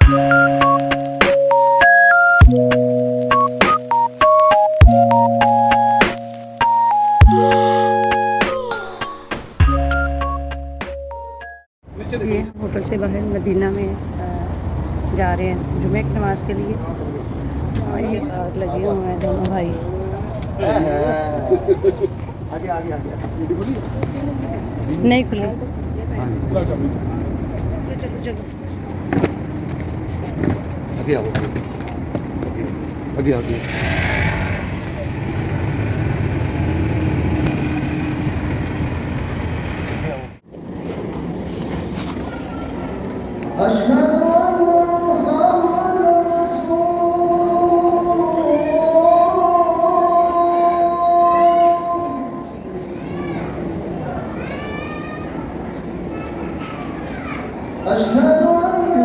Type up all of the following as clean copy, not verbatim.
ये होटल से बाहर मदीना में जा रहे हैं जुमे की नमाज के लिए और ये साथ लगे हुए हैं दोनों भाई। आगे आगे आगे नहीं खुली। चलो चलो आगे आओ आगे आगे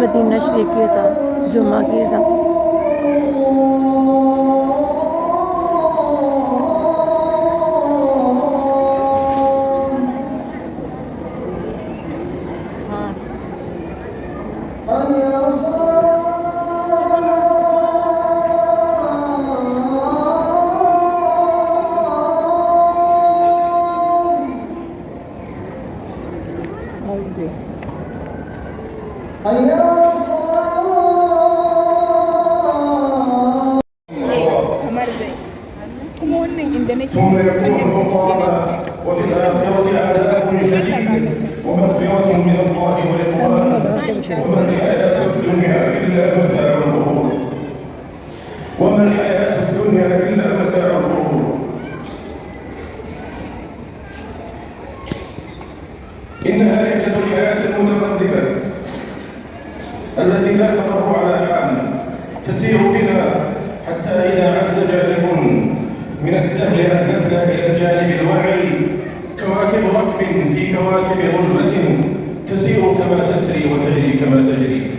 मदीना शरीफ के साथ जुम्मा के साथ ثم يكون حطاما وفي الآخرة عذاب شديد ومغفرة من الله ورضوان وما الحياة الدنيا إلا متاع الغرور وما الحياة الدنيا إلا متاع الغرور. إنها رحلة الحياة المتقلبة التي لا تقر على حال تسير بنا حتى إذا عز جانب من السهل أدلتنا إلى الجانب الوعري كواكب ركب في كواكب ظلمة تسير كما تسري وتجري كما تجري.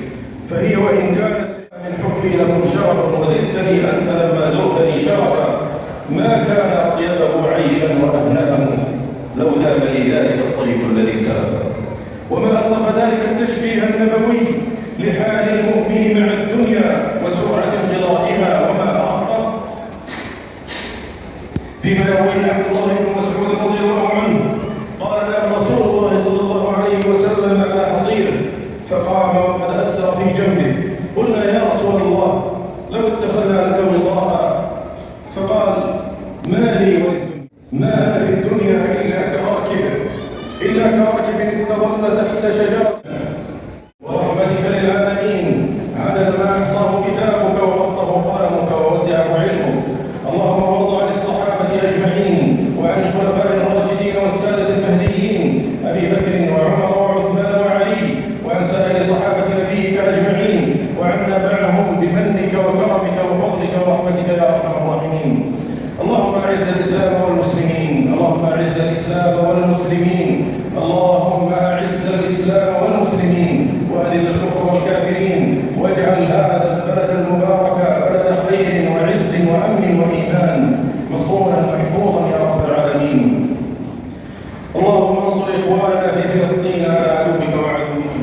فهي وإن كانت من حبي لكم شرفا وزدتني أنت لما زرتني شرفا ما كان أطيبه عيشا وأهنأه لو دام لي ذلك الطريق الذي سلف. وما ألطف ذلك التشبيه النبوي لحال المؤمن مع الدنيا وسرعة انقضائها وما أرقه فيما يرويه عبد الله بن مسعود رضي الله عنه قال نام رسول الله صلى الله عليه وسلم على حصير فقام وقد أثر في جنبه. قلنا يا رسول الله لو اتخذنا لك وضاء فقال ما لي وللدنيا ما أنا في الدنيا إلا كراكب استظل تحت شجرة ورحمتك للعالمين عدد ما أحصاه كتابك وخطه قلمك ووسعه علمك. اللهم وارض عن الصحابة أجمعين وعن الخلفاء الراشدين والسادة المهديين أبي بكر وعمر وعثمان وعلي وعن سائر صحابة نبيك أجمعين وعنا معهم بمنك وكرمك وفضلك ورحمتك يا أرحم الراحمين. اللهم أعز الإسلام والمسلمين اللهم أعز الإسلام والمسلمين اللهم أعز الإسلام والمسلمين وأذل الكفر والكافرين واجعل هذا البلد المبارك بلد خير وعز وأمن وإيمان مصونا محفوظا يا رب العالمين. اللهم انصر إخواننا في فلسطين على عدوك وعدوهم.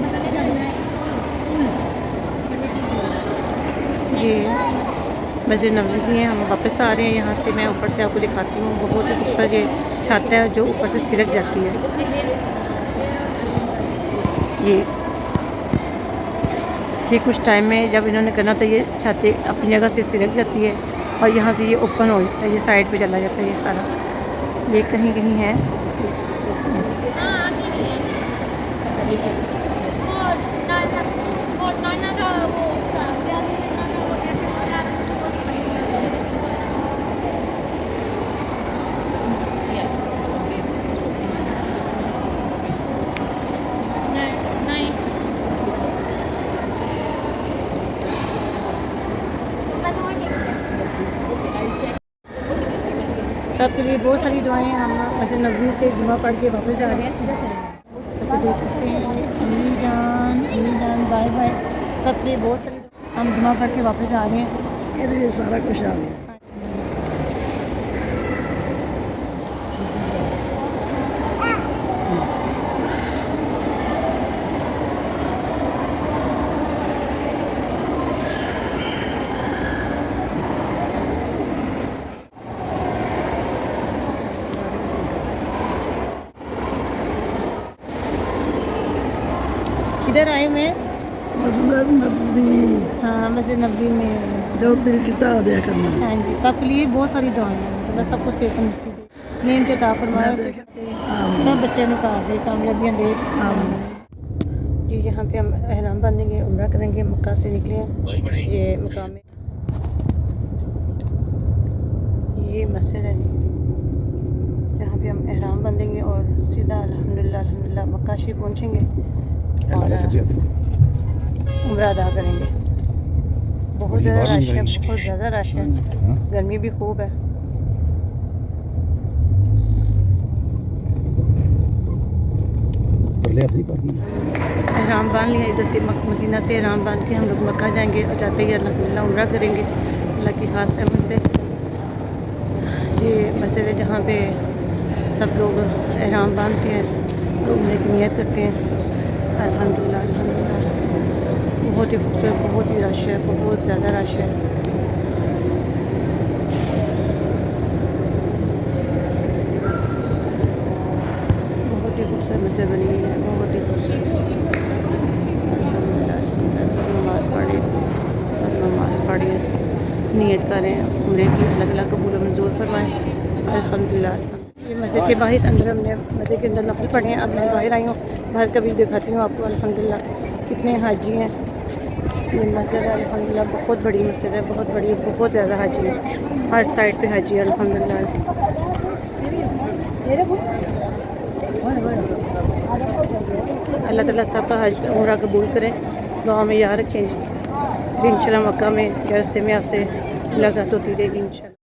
मस्जिद नबवी की है। हम वापस आ रहे हैं यहाँ से। मैं ऊपर से आपको दिखाती हूँ। बहुत ही खूबसूरत ये छत है जो ऊपर से सिरक जाती है। ये कुछ टाइम में जब इन्होंने करना तो ये छतें अपनी जगह से सिरक जाती है और यहाँ से ये ओपन हो जाता है। ये साइड पे चला जाता है। ये सारा ये कहीं कहीं है। सबके लिए बहुत सारी दुआएं। हम मस्जिद नबवी से जुमा पढ़ के वापस जा रहे हैं। सीधा चले वैसे देख सकते हैं अम्मी जान बाय बाय। सबके लिए बहुत सारी हम जुमा पढ़ के वापस जा रहे हैं। इधर ये सारा कुछ आ गया। किधर आए हुए हैं? मसलन नबी हाँ मस्जिद नबी में। जो दिल किता दिया करना। हाँ जी, सबके लिए बहुत सारी दुआएं हैं, अल्लाह सबको सेहत नसीब दे, नींद के अता फरमाए, सब बच्चे नुकार दे, कामयाबियाँ दे। जी यहाँ पे हम एहराम बांधेंगे, उम्रा करेंगे, मक्का से निकले हैं। ये मकाम है, ये मस्जिद है जी, जहाँ पे हम एहराम बांधेंगे और सीधा अल्हम्दुलिल्लाह मक्का शरीफ पहुँचेंगे और उम्रा अदा करेंगे। बहुत ज़्यादा रश है, बहुत ज़्यादा रश है, गर्मी भी खूब है। एहराम बांध लिया, इधर से मदीना से एहराम बांध के हम लोग मक्का जाएंगे और जाते ही अल्हम्दुलिल्लाह उम्रा करेंगे अल्लाह की खास रहमत से। ये मस्जिद है जहाँ पे सब लोग एहराम बांधते हैं और उम्रे की नियत करते हैं। अल्हम्दुलिल्लाह बहुत ही खूबसूरत, बहुत ही रश है, बहुत ज़्यादा रश है। बहुत ही खूबसूरत मस्जिद बनी हुई है, बहुत ही खूबसूरत। सब नमाज़ पढ़े, नियत करें उम्रे की, अल्लाह ताला कबूल मंजूर फरमाए। अल्हम्दुलिल्लाह। ये मस्जिद के बाहर अंदर, हमने मस्जिद के अंदर नफल पढ़े हैं, अब मैं बाहर आई हूँ, बाहर कभी दिखाती हूँ आपको। अल्हम्दुलिल्लाह कितने हाजी हैं। ये मस्जिद है अल्हम्दुलिल्लाह, बहुत बड़ी मस्जिद है, बहुत बड़ी, बहुत ज़्यादा हाजी है, हर साइड पे हाजी है अल्हम्दुलिल्लाह। अल्लाह ताला सबका हज उम्रा कबूल करें, दुआ में याद रखें। इंशाल्लाह मक्का में रास्ते में आपसे मुलाकात होती रहेगी इंशाल्लाह।